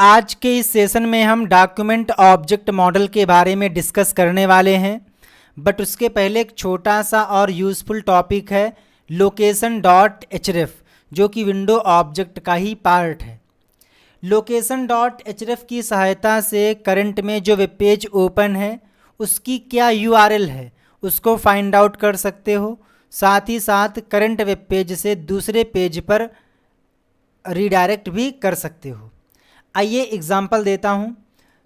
आज के इस सेशन में हम डॉक्यूमेंट ऑब्जेक्ट मॉडल के बारे में डिस्कस करने वाले हैं, बट उसके पहले एक छोटा सा और यूज़फुल टॉपिक है लोकेशन डॉट एचरेफ, जो कि विंडो ऑब्जेक्ट का ही पार्ट है। लोकेशन डॉट एचरेफ की सहायता से करंट में जो वेब पेज ओपन है उसकी क्या यूआरएल है उसको फाइंड आउट कर सकते हो, साथ ही साथ करंट वेब पेज से दूसरे पेज पर रीडायरेक्ट भी कर सकते हो। आइए एग्जांपल देता हूँ।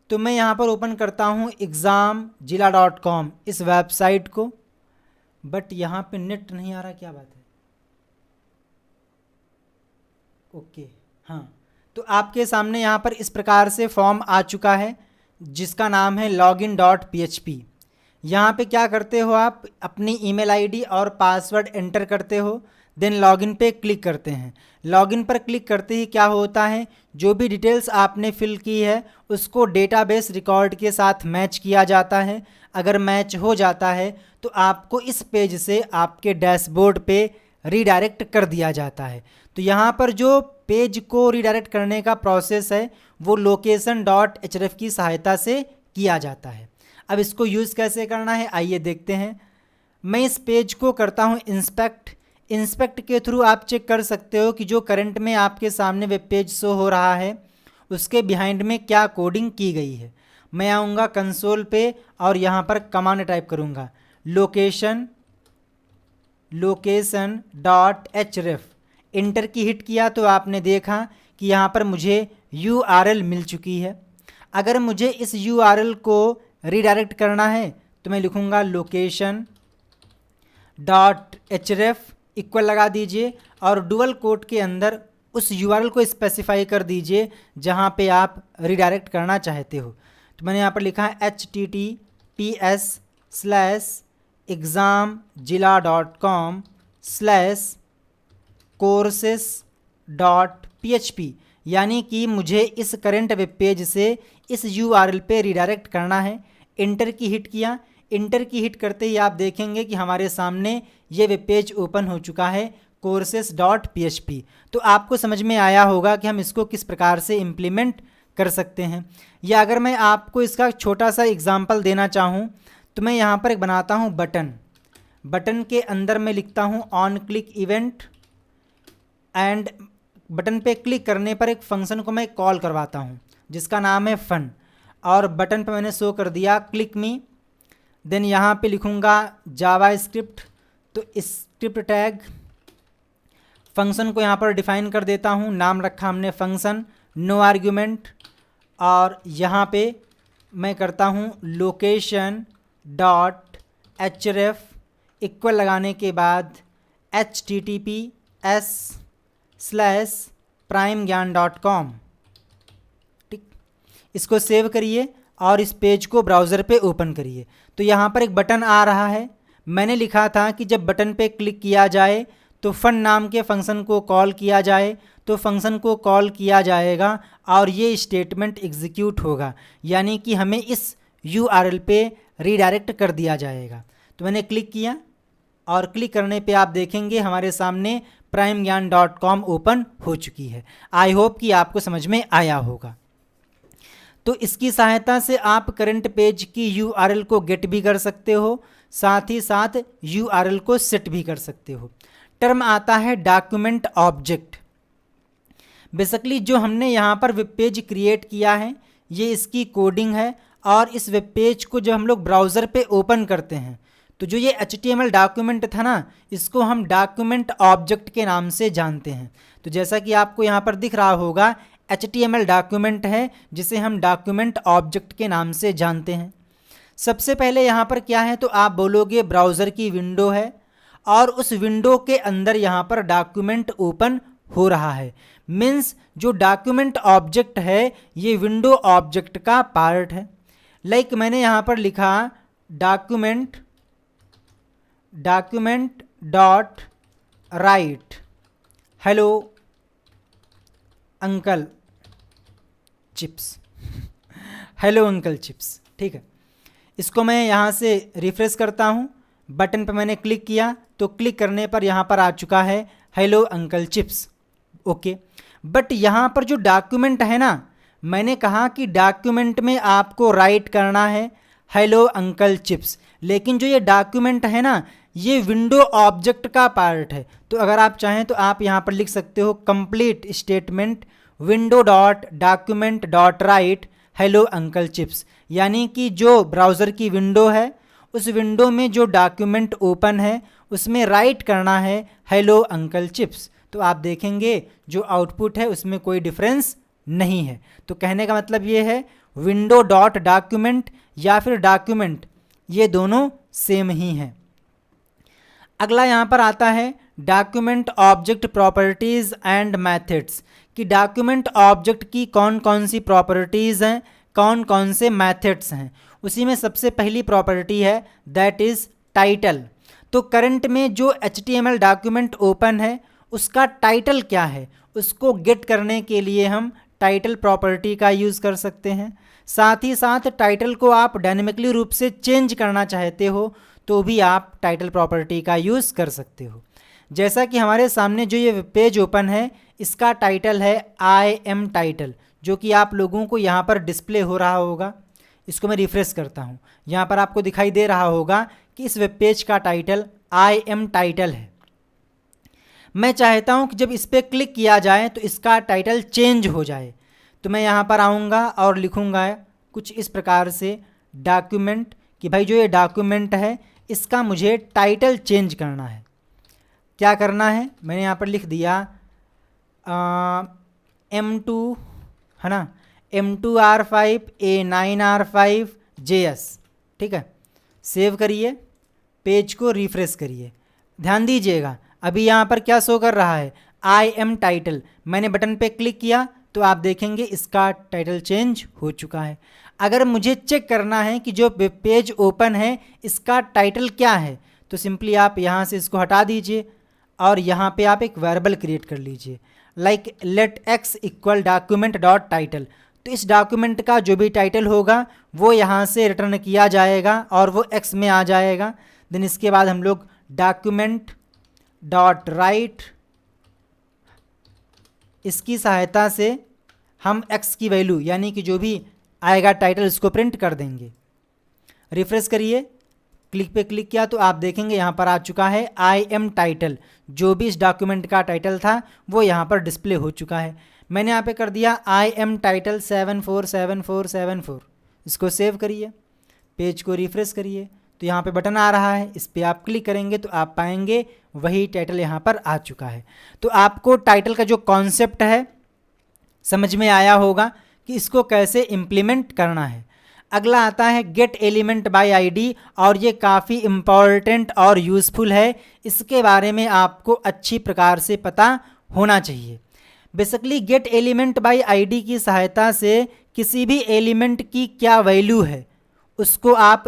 तो मैं यहाँ पर ओपन करता हूँ examzilla.com इस वेबसाइट को, बट यहाँ पे नेट नहीं आ रहा, क्या बात है। ओके, हाँ, तो आपके सामने यहाँ पर इस प्रकार से फॉर्म आ चुका है जिसका नाम है login.php। यहाँ पे क्या करते हो, आप अपनी ईमेल आईडी और पासवर्ड एंटर करते हो, देन लॉगिन पे क्लिक करते हैं। लॉगिन पर क्लिक करते ही क्या होता है, जो भी डिटेल्स आपने फिल की है उसको डेटाबेस रिकॉर्ड के साथ मैच किया जाता है। अगर मैच हो जाता है तो आपको इस पेज से आपके डैशबोर्ड पे रीडायरेक्ट कर दिया जाता है। तो यहाँ पर जो पेज को रीडायरेक्ट करने का प्रोसेस है वो लोकेशन डॉट एचरेफ की सहायता से किया जाता है। अब इसको यूज़ कैसे करना है आइए देखते हैं। मैं इस पेज को करता हूँ इंस्पेक्ट के थ्रू आप चेक कर सकते हो कि जो करंट में आपके सामने वेब पेज शो हो रहा है उसके बिहाइंड में क्या कोडिंग की गई है। मैं आऊँगा कंसोल पे और यहाँ पर कमांड टाइप करूँगा लोकेशन डॉट एचरेफ। इंटर की हिट किया तो आपने देखा कि यहाँ पर मुझे यूआरएल मिल चुकी है। अगर मुझे इस यूआरएल को रीडायरेक्ट करना है तो मैं लिखूँगा लोकेशन डॉट एचरेफ इक्वल लगा दीजिए और डुअल कोट के अंदर उस यूआरएल को स्पेसिफाई कर दीजिए जहाँ पे आप रीडायरेक्ट करना चाहते हो। तो मैंने यहाँ पर लिखा है https:/examzilla.com/courses.php, यानी कि मुझे इस करंट वेब पेज से इस यूआरएल पे रीडायरेक्ट करना है। इंटर की हिट किया, इंटर की हिट करते ही आप देखेंगे कि हमारे सामने ये वेब पेज ओपन हो चुका है courses.php। तो आपको समझ में आया होगा कि हम इसको किस प्रकार से इम्प्लीमेंट कर सकते हैं। या अगर मैं आपको इसका छोटा सा एग्जांपल देना चाहूँ तो मैं यहाँ पर एक बनाता हूँ बटन के अंदर मैं लिखता हूँ on click event, and button पे क्लिक करने पर एक फंक्शन को मैं कॉल करवाता हूँ जिसका नाम है फन, और बटन पे मैंने शो कर दिया क्लिक मी। देन यहाँ पे लिखूँगा जावास्क्रिप्ट, तो स्क्रिप्ट टैग फंक्शन को यहाँ पर डिफाइन कर देता हूँ, नाम रखा हमने फंक्शन, नो आर्ग्यूमेंट, और यहाँ पे मैं करता हूँ लोकेशन डॉट एचरेफ इक्वल लगाने के बाद https:/primegyan.com। ठीक, इसको सेव करिए और इस पेज को ब्राउज़र पे ओपन करिए। तो यहाँ पर एक बटन आ रहा है। मैंने लिखा था कि जब बटन पे क्लिक किया जाए तो फन नाम के फंक्शन को कॉल किया जाए, तो फंक्शन को कॉल किया जाएगा और ये स्टेटमेंट एग्जीक्यूट होगा, यानी कि हमें इस यूआरएल पे रीडायरेक्ट कर दिया जाएगा। तो मैंने क्लिक किया और क्लिक करने पे आप देखेंगे हमारे सामने primegyan.com ओपन हो चुकी है। आई होप कि आपको समझ में आया होगा। तो इसकी सहायता से आप करंट पेज की यूआरएल को गेट भी कर सकते हो, साथ ही साथ यूआरएल को सेट भी कर सकते हो। टर्म आता है डॉक्यूमेंट ऑब्जेक्ट। बेसिकली जो हमने यहाँ पर वेब पेज क्रिएट किया है ये इसकी कोडिंग है, और इस वेब पेज को जब हम लोग ब्राउज़र पे ओपन करते हैं तो जो ये HTML डॉक्यूमेंट था ना, इसको हम डॉक्यूमेंट ऑब्जेक्ट के नाम से जानते हैं। तो जैसा कि आपको यहाँ पर दिख रहा होगा HTML डॉक्यूमेंट है जिसे हम डॉक्यूमेंट ऑब्जेक्ट के नाम से जानते हैं। सबसे पहले यहाँ पर क्या है, तो आप बोलोगे ब्राउज़र की विंडो है और उस विंडो के अंदर यहाँ पर डॉक्यूमेंट ओपन हो रहा है। मीन्स जो डॉक्यूमेंट ऑब्जेक्ट है ये विंडो ऑब्जेक्ट का पार्ट है। लाइक मैंने यहाँ पर लिखा document dot right hello uncle chips, hello uncle chips. ठीक है, इसको मैं यहाँ से रिफ्रेश करता हूँ, बटन पर मैंने क्लिक किया तो क्लिक करने पर यहाँ पर आ चुका है hello uncle chips. Okay, but यहाँ पर जो डॉक्यूमेंट है ना, मैंने कहा कि डॉक्यूमेंट में आपको राइट करना है हेलो अंकल चिप्स, लेकिन जो ये डॉक्यूमेंट है ना, ये विंडो ऑब्जेक्ट का पार्ट है। तो अगर आप चाहें तो आप यहाँ पर लिख सकते हो complete statement window dot document dot right hello uncle chips, यानी कि जो ब्राउज़र की विंडो है उस विंडो में जो डॉक्यूमेंट ओपन है उसमें राइट करना है हेलो अंकल चिप्स। तो आप देखेंगे जो आउटपुट है उसमें कोई डिफरेंस नहीं है। तो कहने का मतलब ये है विंडो डॉट डॉक्यूमेंट या फिर डॉक्यूमेंट ये दोनों सेम ही हैं। अगला यहाँ पर आता है document object properties and methods, कि डॉक्यूमेंट ऑब्जेक्ट की कौन कौन सी प्रॉपर्टीज़ हैं, कौन कौन से मेथड्स हैं। उसी में सबसे पहली प्रॉपर्टी है दैट इज़ टाइटल। तो करंट में जो HTML डॉक्यूमेंट ओपन है उसका टाइटल क्या है, उसको गेट करने के लिए हम टाइटल प्रॉपर्टी का यूज़ कर सकते हैं। साथ ही साथ टाइटल को आप डायनेमिकली रूप से चेंज करना चाहते हो तो भी आप टाइटल प्रॉपर्टी का यूज़ कर सकते हो। जैसा कि हमारे सामने जो ये पेज ओपन है इसका टाइटल है आई एम टाइटल, जो कि आप लोगों को यहाँ पर डिस्प्ले हो रहा होगा। इसको मैं रिफ्रेश करता हूँ, यहाँ पर आपको दिखाई दे रहा होगा कि इस वेब पेज का टाइटल आई एम टाइटल है। मैं चाहता हूँ कि जब इस पर क्लिक किया जाए तो इसका टाइटल चेंज हो जाए। तो मैं यहाँ पर आऊँगा और लिखूँगा कुछ इस प्रकार से डॉक्यूमेंट, कि भाई जो ये डॉक्यूमेंट है इसका मुझे टाइटल चेंज करना है। क्या करना है, मैंने यहाँ पर लिख दिया M2 है ना, M2R5 A9R5 JS, ठीक है। सेव करिए, पेज को रिफ्रेश करिए। ध्यान दीजिएगा अभी यहाँ पर क्या शो कर रहा है, आई एम टाइटल। मैंने बटन पे क्लिक किया तो आप देखेंगे इसका टाइटल चेंज हो चुका है। अगर मुझे चेक करना है कि जो वेब पेज ओपन है इसका टाइटल क्या है तो सिंपली आप यहाँ से इसको हटा दीजिए और यहाँ पे आप एक वेरिएबल क्रिएट कर लीजिए like let x equal document dot title. तो इस डॉक्यूमेंट का जो भी टाइटल होगा वो यहाँ से रिटर्न किया जाएगा और वो x में आ जाएगा। देन इसके बाद हम लोग डॉक्यूमेंट डॉट राइट, इसकी सहायता से हम x की वैल्यू यानी कि जो भी आएगा टाइटल इसको प्रिंट कर देंगे। रिफ्रेश करिए, क्लिक पे क्लिक किया तो आप देखेंगे यहाँ पर आ चुका है आई एम टाइटल। जो भी इस डॉक्यूमेंट का टाइटल था वो यहाँ पर डिस्प्ले हो चुका है। मैंने यहाँ पे कर दिया आई एम टाइटल 747474। इसको सेव करिए, पेज को रिफ्रेश करिए तो यहाँ पे बटन आ रहा है, इस पर आप क्लिक करेंगे तो आप पाएंगे वही टाइटल यहाँ पर आ चुका है। तो आपको टाइटल का जो कॉन्सेप्ट है समझ में आया होगा कि इसको कैसे इम्प्लीमेंट करना है। अगला आता है गेट एलिमेंट बाय आईडी, और ये काफ़ी इम्पॉर्टेंट और यूज़फुल है। इसके बारे में आपको अच्छी प्रकार से पता होना चाहिए। Basically gate element by ID की सहायता से किसी भी एलिमेंट की क्या वैल्यू है उसको आप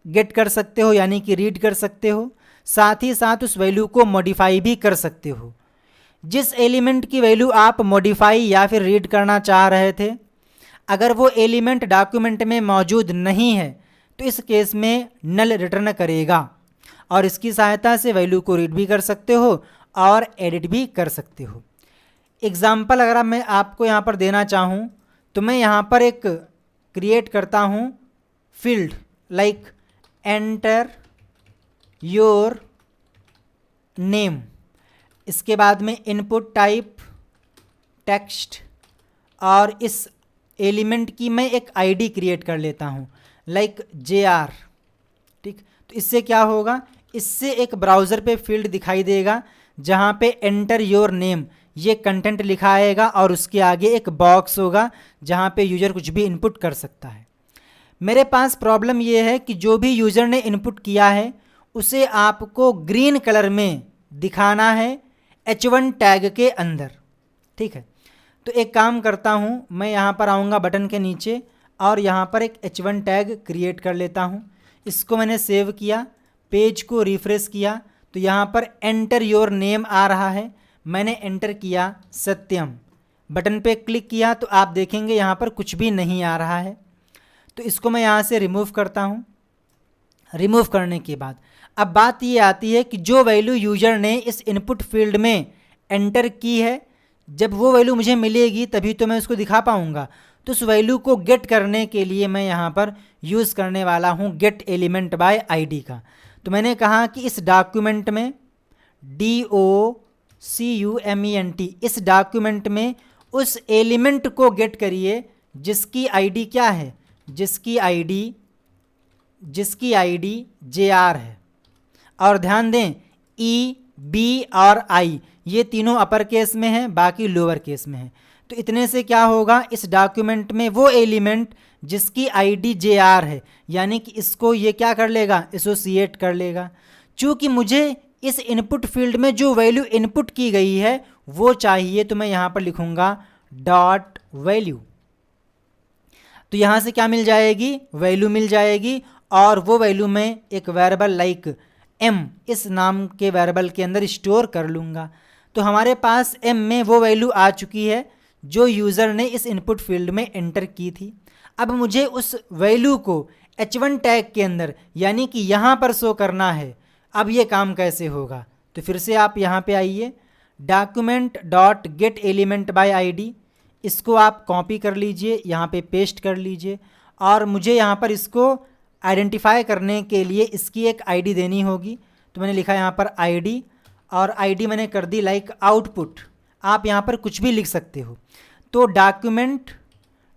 गेट कर सकते हो यानी कि रीड कर सकते हो। साथ ही साथ उस वैल्यू को मॉडिफाई भी कर सकते हो। जिस एलिमेंट की वैल्यू आप मॉडिफाई या फिर रीड करना चाह रहे थे, अगर वो एलिमेंट डॉक्यूमेंट में मौजूद नहीं है तो इस केस में नल रिटर्न करेगा और इसकी सहायता से वैल्यू को रीड भी कर सकते हो और एडिट भी कर सकते हो। एग्जाम्पल अगर मैं आपको यहाँ पर देना चाहूँ तो मैं यहाँ पर एक क्रिएट करता हूँ field like enter your name, इसके बाद में इनपुट टाइप टेक्स्ट और इस एलिमेंट की मैं एक आईडी क्रिएट कर लेता हूँ लाइक JR, ठीक। तो इससे क्या होगा, इससे एक ब्राउज़र पे फील्ड दिखाई देगा जहाँ पे एंटर योर नेम ये कंटेंट लिखा आएगा और उसके आगे एक बॉक्स होगा जहाँ पे यूज़र कुछ भी इनपुट कर सकता है। मेरे पास प्रॉब्लम ये है कि जो भी यूज़र ने इनपुट किया है उसे आपको ग्रीन कलर में दिखाना है H1 टैग के अंदर, ठीक है। तो एक काम करता हूँ, मैं यहाँ पर आऊँगा बटन के नीचे और यहाँ पर एक H1 टैग क्रिएट कर लेता हूँ। इसको मैंने सेव किया, पेज को रिफ्रेश किया तो यहाँ पर एंटर योर नेम आ रहा है। मैंने एंटर किया सत्यम, बटन पे क्लिक किया तो आप देखेंगे यहाँ पर कुछ भी नहीं आ रहा है। तो इसको मैं यहाँ से रिमूव करता हूँ। रिमूव करने के बाद अब बात ये आती है कि जो वैल्यू यूज़र ने इस इनपुट फील्ड में एंटर की है, जब वो वैल्यू मुझे मिलेगी तभी तो मैं उसको दिखा पाऊँगा। तो उस वैल्यू को गेट करने के लिए मैं यहाँ पर यूज़ करने वाला हूँ गेट एलिमेंट बाय आईडी का। तो मैंने कहा कि इस डॉक्यूमेंट में DOCUMENT, इस डॉक्यूमेंट में उस एलिमेंट को गेट करिए जिसकी आईडी क्या है, जिसकी आईडी JR है। और ध्यान दें E, B और I ये तीनों अपर केस में हैं, बाकी लोअर केस में हैं। तो इतने से क्या होगा, इस डॉक्यूमेंट में वो एलिमेंट जिसकी आईडी JR है, यानी कि इसको ये क्या कर लेगा, एसोसिएट कर लेगा। चूँकि मुझे इस इनपुट फील्ड में जो वैल्यू इनपुट की गई है वो चाहिए, तो मैं यहाँ पर लिखूँगा डॉट वैल्यू। तो यहाँ से क्या मिल जाएगी, वैल्यू मिल जाएगी, और वो वैल्यू मैं एक वेरिएबल लाइक m इस नाम के वेरिएबल के अंदर स्टोर कर लूँगा। तो हमारे पास m में वो वैल्यू आ चुकी है जो यूज़र ने इस इनपुट फील्ड में एंटर की थी। अब मुझे उस वैल्यू को h1 टैग के अंदर यानी कि यहाँ पर शो करना है। अब ये काम कैसे होगा, तो फिर से आप यहाँ पे आइए, document dot get element by ID, इसको आप कॉपी कर लीजिए, यहाँ पे पेस्ट कर लीजिए, और मुझे यहाँ पर इसको आइडेंटिफाई करने के लिए इसकी एक आईडी देनी होगी। तो मैंने लिखा यहाँ पर आईडी, और आईडी मैंने कर दी लाइक आउटपुट। आप यहाँ पर कुछ भी लिख सकते हो। तो document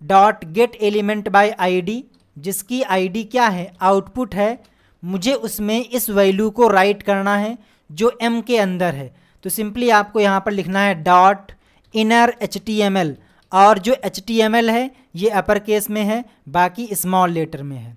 dot get element by ID, जिसकी आईडी क्या है, आउटपुट है, मुझे उसमें इस वैल्यू को राइट करना है जो m के अंदर है। तो सिंपली आपको यहाँ पर लिखना है डॉट इनर HTML, और जो HTML है ये अपर केस में है, बाकी स्मॉल लेटर में है।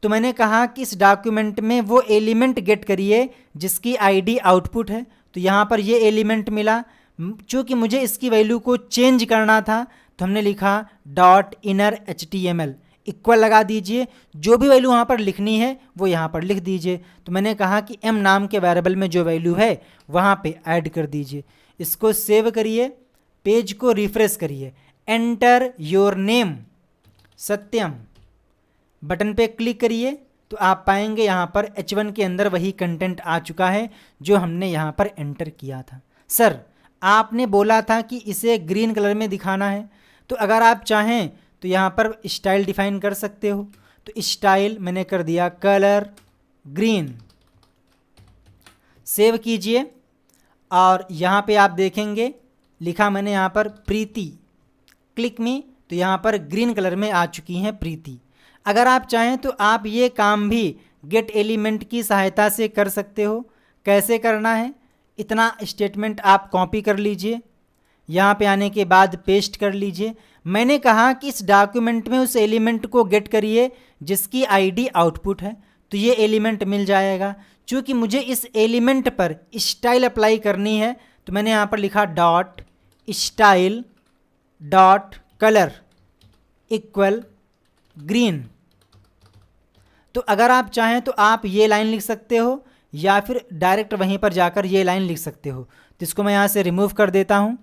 तो मैंने कहा कि इस डॉक्यूमेंट में वो एलिमेंट गेट करिए जिसकी आईडी आउटपुट है। तो यहाँ पर ये एलिमेंट मिला, चूँकि मुझे इसकी वैल्यू को चेंज करना था तो हमने लिखा डॉट इनर HTML, इक्वल लगा दीजिए, जो भी वैल्यू वहाँ पर लिखनी है वो यहाँ पर लिख दीजिए। तो मैंने कहा कि m नाम के वेरिएबल में जो वैल्यू है वहाँ पे ऐड कर दीजिए। इसको सेव करिए, पेज को रिफ्रेश करिए, enter your name Satyam button पे क्लिक करिए, तो आप पाएंगे यहाँ पर H1 के अंदर वही कंटेंट आ चुका है जो हमने यहाँ पर एंटर किया था। सर आपने बोला था कि इसे ग्रीन कलर में दिखाना है, तो अगर आप चाहें तो यहाँ पर स्टाइल डिफाइन कर सकते हो। तो स्टाइल मैंने कर दिया कलर ग्रीन, सेव कीजिए, और यहाँ पे आप देखेंगे लिखा मैंने यहाँ पर प्रीति, क्लिक मी, तो यहाँ पर ग्रीन कलर में आ चुकी हैं प्रीति। अगर आप चाहें तो आप ये काम भी गेट एलिमेंट की सहायता से कर सकते हो। कैसे करना है, इतना स्टेटमेंट आप कॉपी कर लीजिए, यहाँ पे आने के बाद पेस्ट कर लीजिए। मैंने कहा कि इस डॉक्यूमेंट में उस एलिमेंट को गेट करिए जिसकी आईडी आउटपुट है, तो ये एलिमेंट मिल जाएगा। चूँकि मुझे इस एलिमेंट पर स्टाइल अप्लाई करनी है तो मैंने यहाँ पर लिखा dot style dot colour equal green. तो अगर आप चाहें तो आप ये लाइन लिख सकते हो या फिर डायरेक्ट वहीं पर जाकर ये लाइन लिख सकते हो। तो इसको मैं यहाँ से रिमूव कर देता हूँ,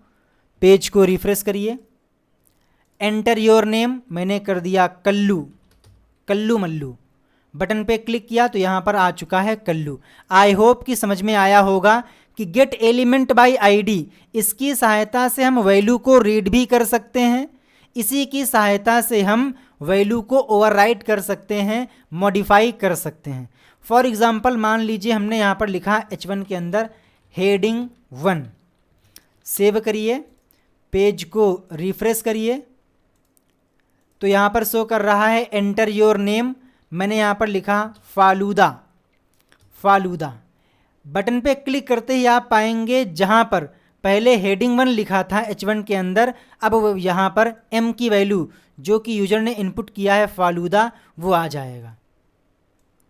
पेज को रिफ्रेश करिए, एंटर योर नेम मैंने कर दिया कल्लू, कल्लू मल्लू, बटन पे क्लिक किया तो यहाँ पर आ चुका है कल्लू। आई होप कि समझ में आया होगा कि गेट एलिमेंट बाय आईडी, इसकी सहायता से हम वैल्यू को रीड भी कर सकते हैं, इसी की सहायता से हम वैल्यू को ओवरराइट कर सकते हैं, मॉडिफाई कर सकते हैं। फॉर एग्ज़ाम्पल मान लीजिए हमने यहाँ पर लिखा H1 के अंदर हेडिंग 1, सेव करिए, पेज को रिफ्रेश करिए, तो यहाँ पर शो कर रहा है एंटर योर नेम, मैंने यहाँ पर लिखा फालूदा, फालूदा। बटन पे क्लिक करते ही आप पाएंगे जहाँ पर पहले हेडिंग 1 लिखा था H1 के अंदर, अब यहाँ पर m की वैल्यू जो कि यूजर ने इनपुट किया है फालूदा, वो आ जाएगा।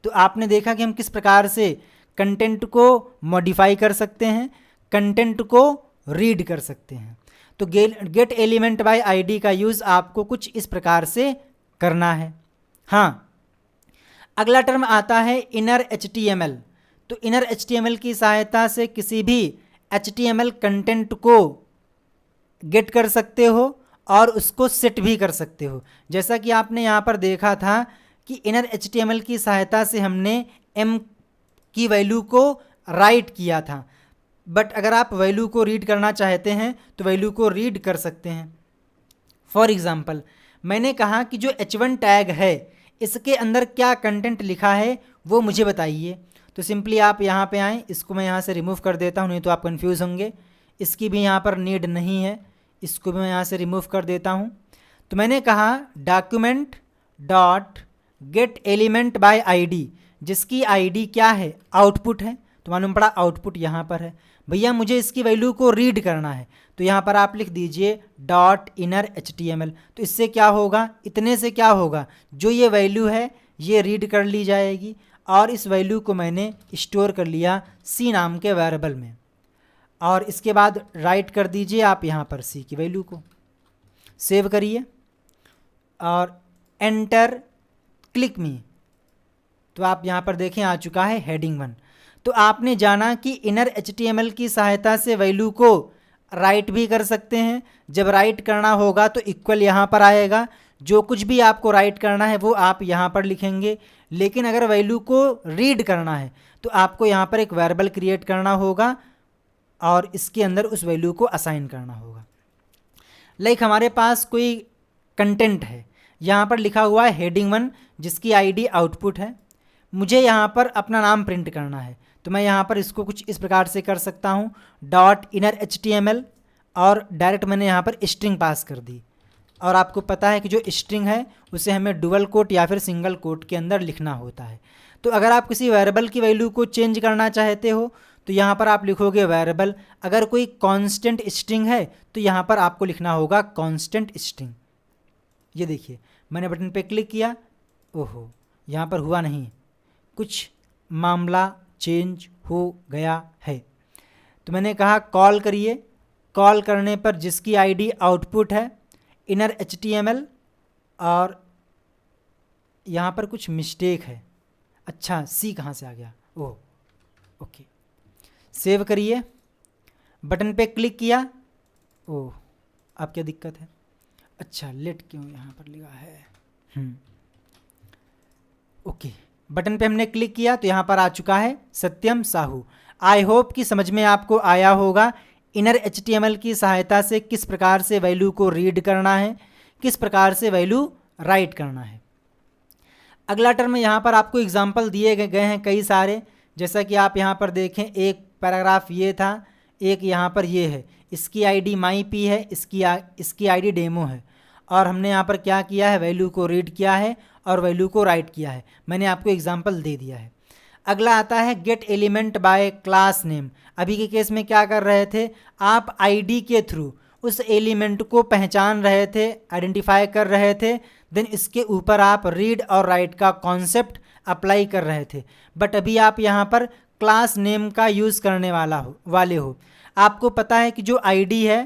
तो आपने देखा कि हम किस प्रकार से कंटेंट को मॉडिफाई कर सकते हैं, कंटेंट को रीड कर सकते हैं। तो गेट एलिमेंट बाय आईडी का यूज़ आपको कुछ इस प्रकार से करना है। हाँ, अगला टर्म आता है इनर HTML। तो इनर HTML की सहायता से किसी भी HTML कंटेंट को गेट कर सकते हो और उसको सेट भी कर सकते हो। जैसा कि आपने यहाँ पर देखा था कि इनर HTML की सहायता से हमने m की वैल्यू को राइट किया था, बट अगर आप वैल्यू को रीड करना चाहते हैं तो वैल्यू को रीड कर सकते हैं। फॉर एग्ज़ाम्पल मैंने कहा कि जो h1 टैग है इसके अंदर क्या कंटेंट लिखा है वो मुझे बताइए। तो सिंपली आप यहाँ पे आएँ, इसको मैं यहाँ से रिमूव कर देता हूँ, नहीं तो आप कंफ्यूज होंगे। इसकी भी यहाँ पर नीड नहीं है, इसको भी मैं यहाँ से रिमूव कर देता हूँ। तो मैंने कहा document dot get element by ID, जिसकी आईडी क्या है, आउटपुट है। तो मालूम पड़ा आउटपुट यहाँ पर है। भैया मुझे इसकी वैल्यू को रीड करना है, तो यहाँ पर आप लिख दीजिए डॉट इनर HTML। तो इससे क्या होगा, इतने से क्या होगा, जो ये वैल्यू है ये रीड कर ली जाएगी और इस वैल्यू को मैंने स्टोर कर लिया सी नाम के वेरिएबल में। और इसके बाद राइट कर दीजिए आप यहाँ पर सी की वैल्यू को, सेव करिए और एंटर क्लिक मी। तो आप यहाँ पर देखें आ चुका है हेडिंग 1। तो आपने जाना कि इनर HTML की सहायता से वैल्यू को राइट भी कर सकते हैं। जब राइट करना होगा तो इक्वल यहाँ पर आएगा, जो कुछ भी आपको राइट करना है वो आप यहाँ पर लिखेंगे। लेकिन अगर वैल्यू को रीड करना है तो आपको यहाँ पर एक वेरिएबल क्रिएट करना होगा और इसके अंदर उस वैल्यू को असाइन करना होगा। लाइक हमारे पास कोई कंटेंट है, यहाँ पर लिखा हुआ है हेडिंग 1 जिसकी आईडी आउटपुट है। मुझे यहाँ पर अपना नाम प्रिंट करना है, तो मैं यहाँ पर इसको कुछ इस प्रकार से कर सकता हूँ, डॉट इनर HTML और डायरेक्ट मैंने यहाँ पर स्ट्रिंग पास कर दी। और आपको पता है कि जो स्ट्रिंग है उसे हमें डुअल कोट या फिर सिंगल कोट के अंदर लिखना होता है। तो अगर आप किसी वेरिएबल की वैल्यू को चेंज करना चाहते हो तो यहाँ पर आप लिखोगे वेरिएबल। अगर कोई कांस्टेंट स्ट्रिंग है तो यहाँ पर आपको लिखना होगा कांस्टेंट स्ट्रिंग। ये देखिए मैंने बटन पे क्लिक किया, ओहो यहाँ पर हुआ नहीं, कुछ मामला चेंज हो गया है। तो मैंने कहा कॉल करिए, कॉल करने पर जिसकी आईडी आउटपुट है इनर HTML, और यहाँ पर कुछ मिस्टेक है। अच्छा सी कहाँ से आ गया, ओह ओके। सेव करिए, बटन पे क्लिक किया, ओह अब क्या दिक्कत है, अच्छा लेट क्यों यहाँ पर लिखा है, ओके। बटन पे हमने क्लिक किया तो यहाँ पर आ चुका है सत्यम साहू। आई होप कि समझ में आपको आया होगा इनर HTML की सहायता से किस प्रकार से वैल्यू को रीड करना है, किस प्रकार से वैल्यू राइट करना है। अगला टर्म यहाँ पर आपको एग्जाम्पल दिए गए हैं कई सारे, जैसा कि आप यहाँ पर देखें एक पैराग्राफ ये था, एक यहाँ पर ये है, इसकी आईडी माई पी है, इसकी आईडी डेमो है। और हमने यहाँ पर क्या किया है, वैल्यू को रीड किया है और वैल्यू को राइट किया है। मैंने आपको एग्जाम्पल दे दिया है। अगला आता है gate element bye class name. अभी के केस में क्या कर रहे थे, आप आईडी के थ्रू उस एलिमेंट को पहचान रहे थे, आइडेंटिफाई कर रहे थे, देन इसके ऊपर आप रीड और राइट का कॉन्सेप्ट अप्लाई कर रहे थे। बट अभी आप यहाँ पर क्लास नेम का यूज़ करने वाले हो। आपको पता है कि जो आईडी है,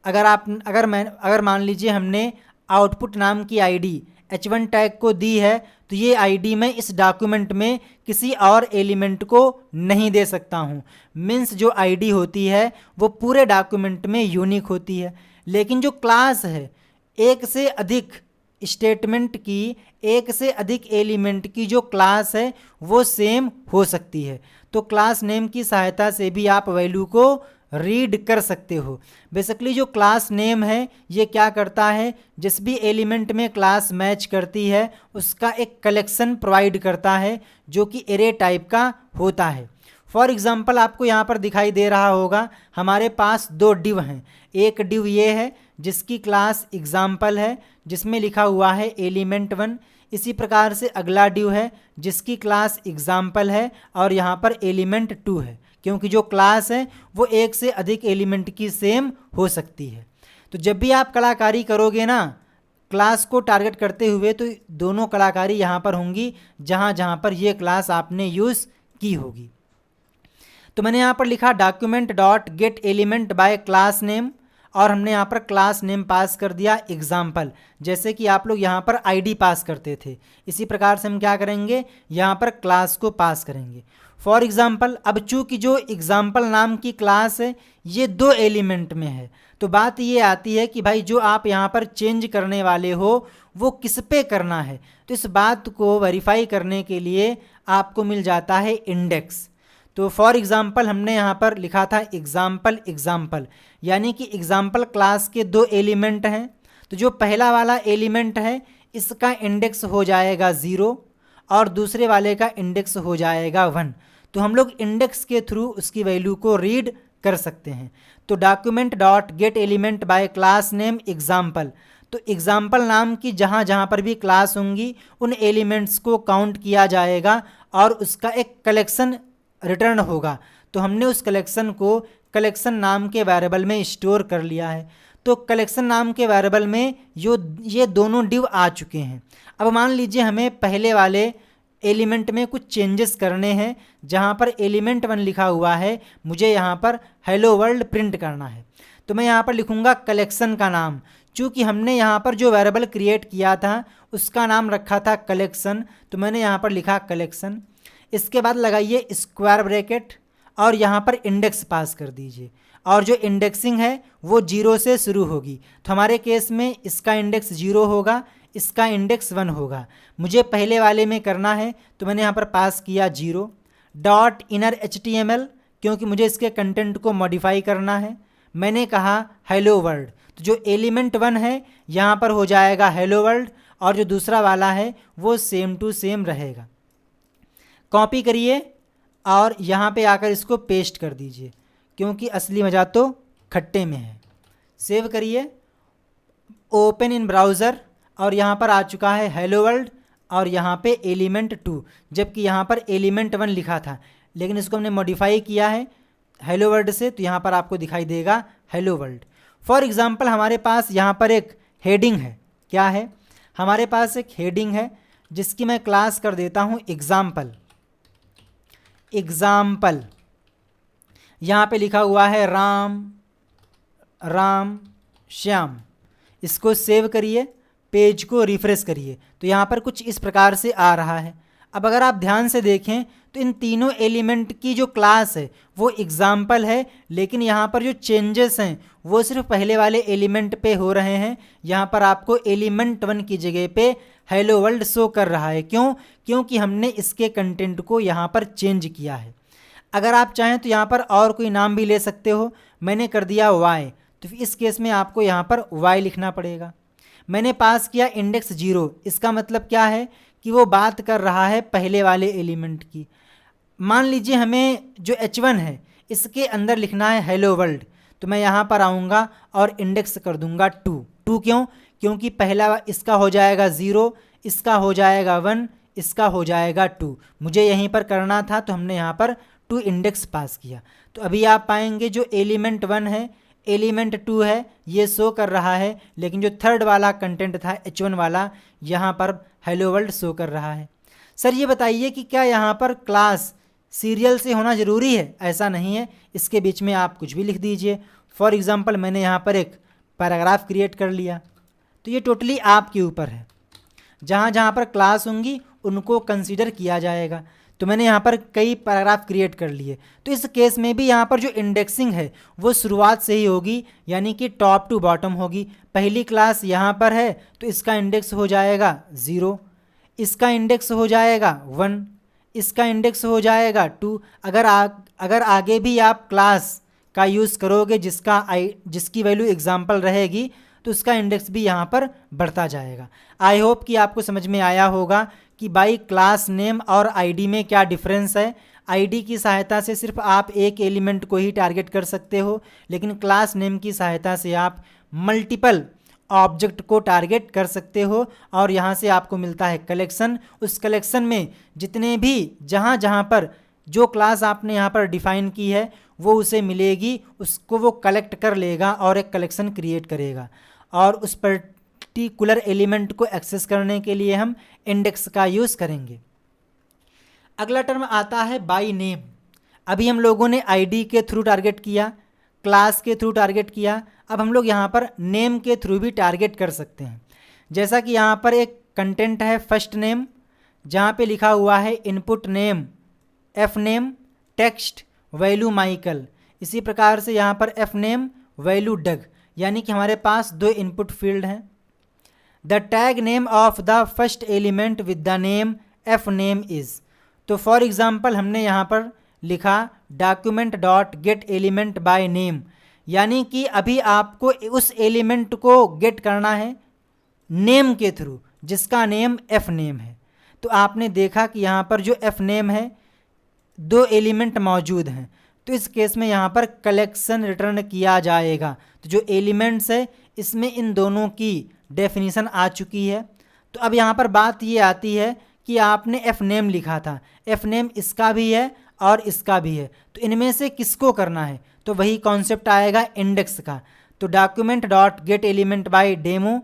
अगर मान लीजिए हमने आउटपुट नाम की आईडी h1 टैग को दी है, तो ये आईडी मैं इस डॉक्यूमेंट में किसी और एलिमेंट को नहीं दे सकता हूँ। मीन्स जो आईडी होती है वो पूरे डॉक्यूमेंट में यूनिक होती है। लेकिन जो क्लास है, एक से अधिक स्टेटमेंट की, एक से अधिक एलिमेंट की जो क्लास है वो सेम हो सकती है। तो क्लास नेम की सहायता से भी आप वैल्यू को रीड कर सकते हो। बेसिकली जो क्लास नेम है ये क्या करता है, जिस भी एलिमेंट में क्लास मैच करती है उसका एक कलेक्शन प्रोवाइड करता है जो कि एरे टाइप का होता है। फॉर एग्जांपल आपको यहाँ पर दिखाई दे रहा होगा हमारे पास दो डिव हैं। एक डिव ये है जिसकी क्लास एग्जाम्पल है, जिसमें लिखा हुआ है एलिमेंट 1। इसी प्रकार से अगला डिव है जिसकी क्लास एग्जाम्पल है और यहाँ पर एलिमेंट 2 है, क्योंकि जो क्लास है वो एक से अधिक एलिमेंट की सेम हो सकती है। तो जब भी आप कलाकारी करोगे ना क्लास को टारगेट करते हुए, तो दोनों कलाकारी यहाँ पर होंगी जहाँ जहाँ पर ये क्लास आपने यूज़ की होगी। तो मैंने यहाँ पर लिखा document dot get element bye class name, और हमने यहाँ पर क्लास नेम पास कर दिया एग्जाम्पल। जैसे कि आप लोग यहाँ पर आईडी पास करते थे, इसी प्रकार से हम क्या करेंगे, यहाँ पर क्लास को पास करेंगे। फॉर एग्जाम्पल, अब चूँकि जो एग्जाम्पल नाम की क्लास है ये 2 एलिमेंट में है, तो बात ये आती है कि भाई जो आप यहाँ पर चेंज करने वाले हो वो किस पे करना है। तो इस बात को वेरीफाई करने के लिए आपको मिल जाता है इंडेक्स। तो फॉर एग्जाम्पल हमने यहाँ पर लिखा था एग्जाम्पल, यानी कि एग्जाम्पल क्लास के 2 एलिमेंट हैं। तो जो पहला वाला एलिमेंट है इसका इंडेक्स हो जाएगा 0 और दूसरे वाले का इंडेक्स हो जाएगा 1। तो हम लोग इंडेक्स के थ्रू उसकी वैल्यू को रीड कर सकते हैं। तो document dot get element bye class name example, तो एग्जाम्पल नाम की जहाँ जहाँ पर भी क्लास होंगी उन एलिमेंट्स को काउंट किया जाएगा और उसका एक कलेक्शन रिटर्न होगा। तो हमने उस कलेक्शन को कलेक्शन नाम के वेरिएबल में स्टोर कर लिया है। तो कलेक्शन नाम के वेरिएबल में ये दोनों डिव आ चुके हैं। अब मान लीजिए हमें पहले वाले एलिमेंट में कुछ चेंजेस करने हैं। जहाँ पर एलिमेंट 1 लिखा हुआ है मुझे यहाँ पर हेलो वर्ल्ड प्रिंट करना है। तो मैं यहाँ पर लिखूँगा कलेक्शन का नाम। चूँकि हमने यहाँ पर जो वेरिएबल क्रिएट किया था उसका नाम रखा था कलेक्शन, तो मैंने यहाँ पर लिखा कलेक्शन। इसके बाद लगाइए स्क्वायर ब्रैकेट और यहाँ पर इंडेक्स पास कर दीजिए और जो इंडेक्सिंग है वो 0 से शुरू होगी। तो हमारे केस में इसका इंडेक्स 0 होगा, इसका इंडेक्स 1 होगा। मुझे पहले वाले में करना है तो मैंने यहाँ पर पास किया 0 डॉट इनर HTML, क्योंकि मुझे इसके कंटेंट को मॉडिफाई करना है। मैंने कहा हेलो वर्ल्ड, तो जो एलिमेंट 1 है यहाँ पर हो जाएगा हेलो वर्ल्ड और जो दूसरा वाला है वो सेम टू सेम रहेगा। कॉपी करिए और यहाँ पे आकर इसको पेस्ट कर दीजिए, क्योंकि असली मज़ा तो खट्टे में है। सेव करिए, ओपन इन ब्राउज़र और यहाँ पर आ चुका है हेलो वर्ल्ड और यहाँ पे एलिमेंट 2, जबकि यहाँ पर एलिमेंट 1 लिखा था, लेकिन इसको हमने मॉडिफाई किया है हेलो वर्ल्ड से, तो यहाँ पर आपको दिखाई देगा हेलो वर्ल्ड। फॉर एग्ज़ाम्पल हमारे पास यहाँ पर एक हेडिंग है। क्या है? हमारे पास एक हेडिंग है जिसकी मैं क्लास कर देता हूँ एग्ज़ाम्पल। यहाँ पे लिखा हुआ है राम श्याम। इसको सेव करिए, पेज को रिफ्रेश करिए, तो यहाँ पर कुछ इस प्रकार से आ रहा है। अब अगर आप ध्यान से देखें तो इन तीनों एलिमेंट की जो क्लास है वो एग्जाम्पल है, लेकिन यहाँ पर जो चेंजेस हैं वो सिर्फ पहले वाले एलिमेंट पे हो रहे हैं। यहाँ पर आपको एलिमेंट 1 की जगह पे हेलो वर्ल्ड शो कर रहा है। क्यों? क्योंकि हमने इसके कंटेंट को यहाँ पर चेंज किया है। अगर आप चाहें तो यहाँ पर और कोई नाम भी ले सकते हो, मैंने कर दिया y, तो इस केस में आपको यहाँ पर y लिखना पड़ेगा। मैंने पास किया इंडेक्स 0, इसका मतलब क्या है कि वो बात कर रहा है पहले वाले एलिमेंट की। मान लीजिए हमें जो h1 है इसके अंदर लिखना है हेलो वर्ल्ड, तो मैं यहाँ पर आऊँगा और इंडेक्स कर दूँगा 2। क्यों? क्योंकि पहला इसका हो जाएगा 0, इसका हो जाएगा 1, इसका हो जाएगा 2। मुझे यहीं पर करना था तो हमने यहाँ पर 2 इंडेक्स पास किया। तो अभी आप पाएंगे जो एलिमेंट 1 है एलिमेंट 2 है ये शो कर रहा है, लेकिन जो थर्ड वाला कंटेंट था h1 वाला यहाँ पर हेलो वर्ल्ड शो कर रहा है। सर ये बताइए कि क्या यहाँ पर क्लास सीरियल से होना ज़रूरी है? ऐसा नहीं है, इसके बीच में आप कुछ भी लिख दीजिए। फॉर एग्ज़ाम्पल मैंने यहाँ पर एक पैराग्राफ क्रिएट कर लिया, तो ये टोटली आपके ऊपर है। जहाँ जहाँ पर क्लास होंगी उनको कंसीडर किया जाएगा। तो मैंने यहाँ पर कई पैराग्राफ क्रिएट कर लिए, तो इस केस में भी यहाँ पर जो इंडेक्सिंग है वो शुरुआत से ही होगी, यानी कि टॉप टू बॉटम होगी। पहली क्लास यहाँ पर है तो इसका इंडेक्स हो जाएगा 0, इसका इंडेक्स हो जाएगा 1, इसका इंडेक्स हो जाएगा 2। अगर आगे भी आप क्लास का यूज़ करोगे जिसकी वैल्यू एग्जाम्पल रहेगी तो उसका इंडेक्स भी यहाँ पर बढ़ता जाएगा। आई होप कि आपको समझ में आया होगा कि बाई क्लास नेम और आईडी में क्या डिफरेंस है। आईडी की सहायता से सिर्फ आप एक एलिमेंट को ही टारगेट कर सकते हो, लेकिन क्लास नेम की सहायता से आप मल्टीपल ऑब्जेक्ट को टारगेट कर सकते हो और यहाँ से आपको मिलता है कलेक्शन। उस कलेक्शन में जितने भी जहाँ जहाँ पर जो क्लास आपने यहाँ पर डिफ़ाइन की है वो उसे मिलेगी, उसको वो कलेक्ट कर लेगा और एक कलेक्शन क्रिएट करेगा। और उस पर्टिकुलर एलिमेंट को एक्सेस करने के लिए हम इंडेक्स का यूज़ करेंगे। अगला टर्म आता है बाय नेम। अभी हम लोगों ने आईडी के थ्रू टारगेट किया, क्लास के थ्रू टारगेट किया, अब हम लोग यहाँ पर नेम के थ्रू भी टारगेट कर सकते हैं। जैसा कि यहाँ पर एक कंटेंट है फर्स्ट नेम, जहाँ पे लिखा हुआ है input name F name text value Michael. इसी प्रकार से यहाँ पर एफ नेम वैल्यू डग, यानी कि हमारे पास 2 इनपुट फील्ड हैं। The tag name of the first element with the name F name is. तो फॉर एग्ज़ाम्पल हमने यहाँ पर लिखा document dot get element by name, यानी कि अभी आपको उस एलिमेंट को गेट करना है नेम के थ्रू, जिसका नेम एफ नेम है। तो आपने देखा कि यहाँ पर जो एफ नेम है 2 एलिमेंट मौजूद हैं, तो इस केस में यहाँ पर कलेक्शन रिटर्न किया जाएगा। तो जो एलिमेंट्स है इसमें इन दोनों की डेफिनीशन आ चुकी है। तो अब यहाँ पर बात ये आती है कि आपने एफ नेम लिखा था, एफ नेम इसका भी है और इसका भी है, तो इनमें से किसको करना है? तो वही कॉन्सेप्ट आएगा इंडेक्स का। तो document dot get element bye demo,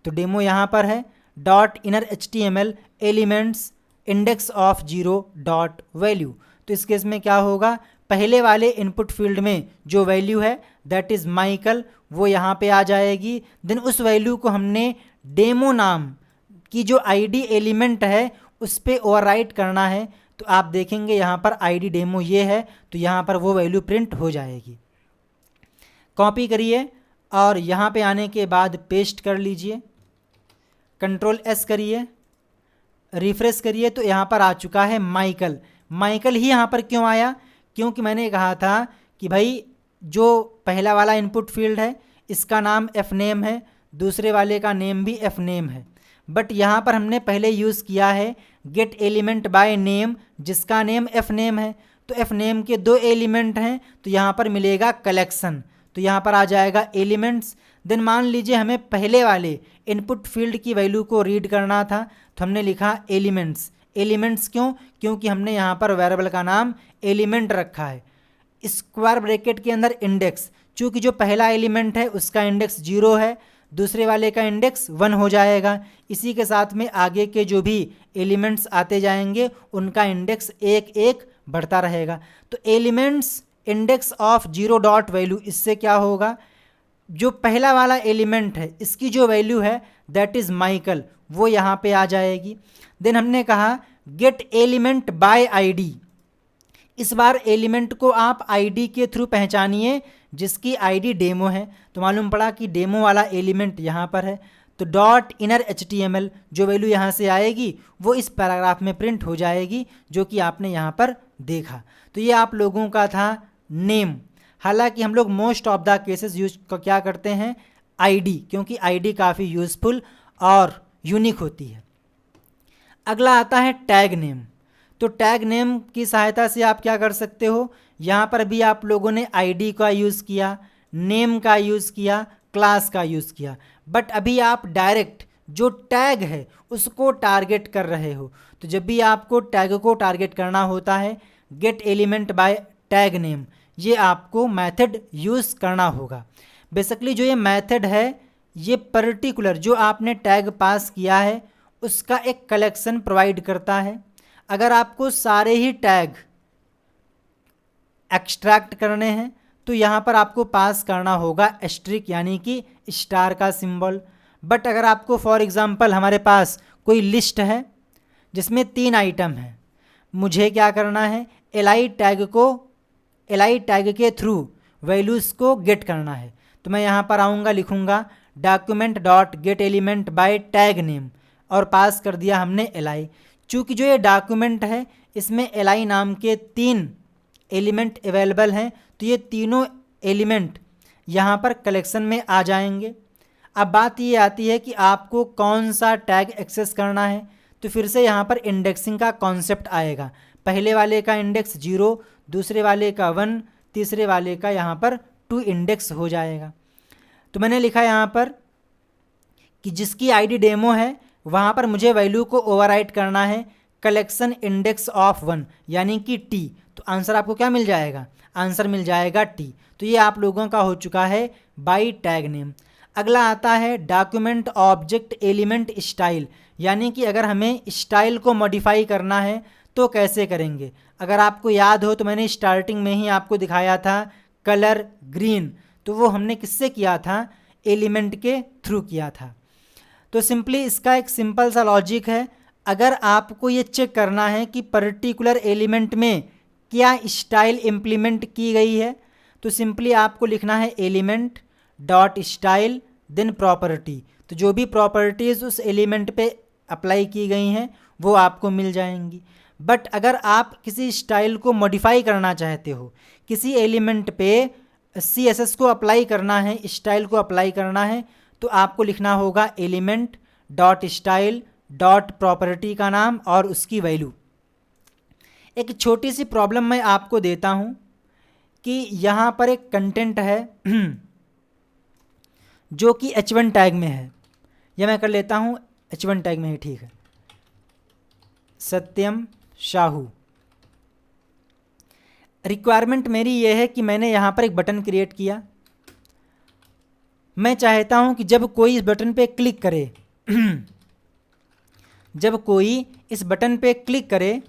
तो डेमो यहाँ पर है, dot inner HTML elements index of 0 dot value. तो इस केस में क्या होगा, पहले वाले इनपुट फील्ड में जो वैल्यू है दैट इज़ माइकल, वो यहाँ पे आ जाएगी। देन उस वैल्यू को हमने डेमो नाम की जो आईडी एलिमेंट है उस पर ओवरराइट करना है। तो आप देखेंगे यहाँ पर आईडी डेमो ये है, तो यहाँ पर वो वैल्यू प्रिंट हो जाएगी। कॉपी करिए और यहाँ पे आने के बाद पेस्ट कर लीजिए, कंट्रोल S करिए, रिफ्रेश करिए, तो यहाँ पर आ चुका है माइकल। माइकल ही यहाँ पर क्यों आया? क्योंकि मैंने कहा था कि भाई जो पहला वाला इनपुट फील्ड है इसका नाम एफ नेम है, दूसरे वाले का नेम भी एफ नेम है, बट यहाँ पर हमने पहले यूज़ किया है गेट एलिमेंट बाय नेम, जिसका नेम एफ नेम है। तो एफ नेम के 2 एलिमेंट हैं, तो यहाँ पर मिलेगा कलेक्शन, तो यहाँ पर आ जाएगा एलिमेंट्स। देन मान लीजिए हमें पहले वाले इनपुट फील्ड की वैल्यू को रीड करना था, तो हमने लिखा एलिमेंट्स। एलिमेंट्स क्यों? क्योंकि हमने यहाँ पर वेरिएबल का नाम एलिमेंट रखा है। स्क्वायर ब्रैकेट के अंदर इंडेक्स, चूँकि जो पहला एलिमेंट है उसका इंडेक्स 0 है, दूसरे वाले का इंडेक्स 1 हो जाएगा। इसी के साथ में आगे के जो भी एलिमेंट्स आते जाएंगे उनका इंडेक्स 1-1 बढ़ता रहेगा। तो elements index of 0 dot value, इससे क्या होगा, जो पहला वाला एलिमेंट है इसकी जो वैल्यू है दैट इज़ माइकल, वो यहाँ पे आ जाएगी। देन हमने कहा गेट एलिमेंट बाय आईडी। इस बार एलिमेंट को आप आईडी के थ्रू पहचानिए, जिसकी आईडी डेमो है। तो मालूम पड़ा कि डेमो वाला एलिमेंट यहाँ पर है, तो डॉट इनर HTML जो वैल्यू यहाँ से आएगी वो इस पैराग्राफ में प्रिंट हो जाएगी, जो कि आपने यहाँ पर देखा। तो ये आप लोगों का था नेम। हालांकि हम लोग most of the cases use क्या करते हैं, आईडी, क्योंकि आईडी काफ़ी यूज़फुल और यूनिक होती है। अगला आता है टैग नेम। तो टैग नेम की सहायता से आप क्या कर सकते हो, यहाँ पर भी आप लोगों ने आईडी का यूज़ किया, नेम का यूज़ किया, क्लास का यूज़ किया, बट अभी आप डायरेक्ट जो टैग है उसको टारगेट कर रहे हो। तो जब भी आपको टैग को टारगेट करना होता है, gate element bye tag name, ये आपको मेथड यूज़ करना होगा। बेसिकली जो ये मेथड है ये पर्टिकुलर जो आपने टैग पास किया है उसका एक कलेक्शन प्रोवाइड करता है। अगर आपको सारे ही टैग एक्सट्रैक्ट करने हैं तो यहाँ पर आपको पास करना होगा एस्ट्रिक यानी कि स्टार का सिंबल। बट अगर आपको फॉर एग्ज़ाम्पल हमारे पास कोई लिस्ट है जिसमें 3 आइटम हैं, मुझे क्या करना है, एलआई टैग के थ्रू वैल्यूज़ को गेट करना है। तो मैं यहाँ पर आऊँगा, लिखूँगा document dot get element bye tag name और पास कर दिया हमने एलआई। चूँकि जो ये डॉक्यूमेंट है इसमें एलआई नाम के 3 एलिमेंट अवेलेबल हैं, तो ये तीनों एलिमेंट यहाँ पर कलेक्शन में आ जाएंगे। अब बात ये आती है कि आपको कौन सा टैग एक्सेस करना है। तो फिर से यहाँ पर इंडेक्सिंग का कॉन्सेप्ट आएगा। पहले वाले का इंडेक्स 0, दूसरे वाले का 1, तीसरे वाले का यहाँ पर 2 इंडेक्स हो जाएगा। तो मैंने लिखा यहाँ पर कि जिसकी आईडी डेमो है वहाँ पर मुझे वैल्यू को ओवरराइट करना है कलेक्शन इंडेक्स ऑफ 1 यानी कि टी। तो आंसर आपको क्या मिल जाएगा, आंसर मिल जाएगा टी। तो ये आप लोगों का हो चुका है बाय टैग नेम। अगला आता है डॉक्यूमेंट ऑब्जेक्ट एलिमेंट स्टाइल, यानी कि अगर हमें स्टाइल को मॉडिफाई करना है तो कैसे करेंगे। अगर आपको याद हो तो मैंने स्टार्टिंग में ही आपको दिखाया था कलर ग्रीन, तो वो हमने किससे किया था, एलिमेंट के थ्रू किया था। तो सिंपली इसका एक सिंपल सा लॉजिक है। अगर आपको ये चेक करना है कि पर्टिकुलर एलिमेंट में क्या स्टाइल इम्प्लीमेंट की गई है, तो सिंपली आपको लिखना है element dot style then property. तो जो भी प्रॉपर्टीज़ उस एलिमेंट पे अप्लाई की गई हैं वो आपको मिल जाएंगी। बट अगर आप किसी स्टाइल को मॉडिफाई करना चाहते हो, किसी एलिमेंट पे CSS को अप्लाई करना है, स्टाइल को अप्लाई करना है, तो आपको लिखना होगा element dot style dot property का नाम और उसकी वैल्यू। एक छोटी सी प्रॉब्लम मैं आपको देता हूँ कि यहाँ पर एक कंटेंट है जो कि H1 टैग में है, यह मैं कर लेता हूँ, H1 टैग में है, ठीक है, सत्यम शाहू। रिक्वायरमेंट मेरी ये है कि मैंने यहाँ पर एक बटन क्रिएट किया। मैं चाहता हूँ कि जब कोई इस बटन पे क्लिक करे जब कोई इस बटन पे क्लिक करे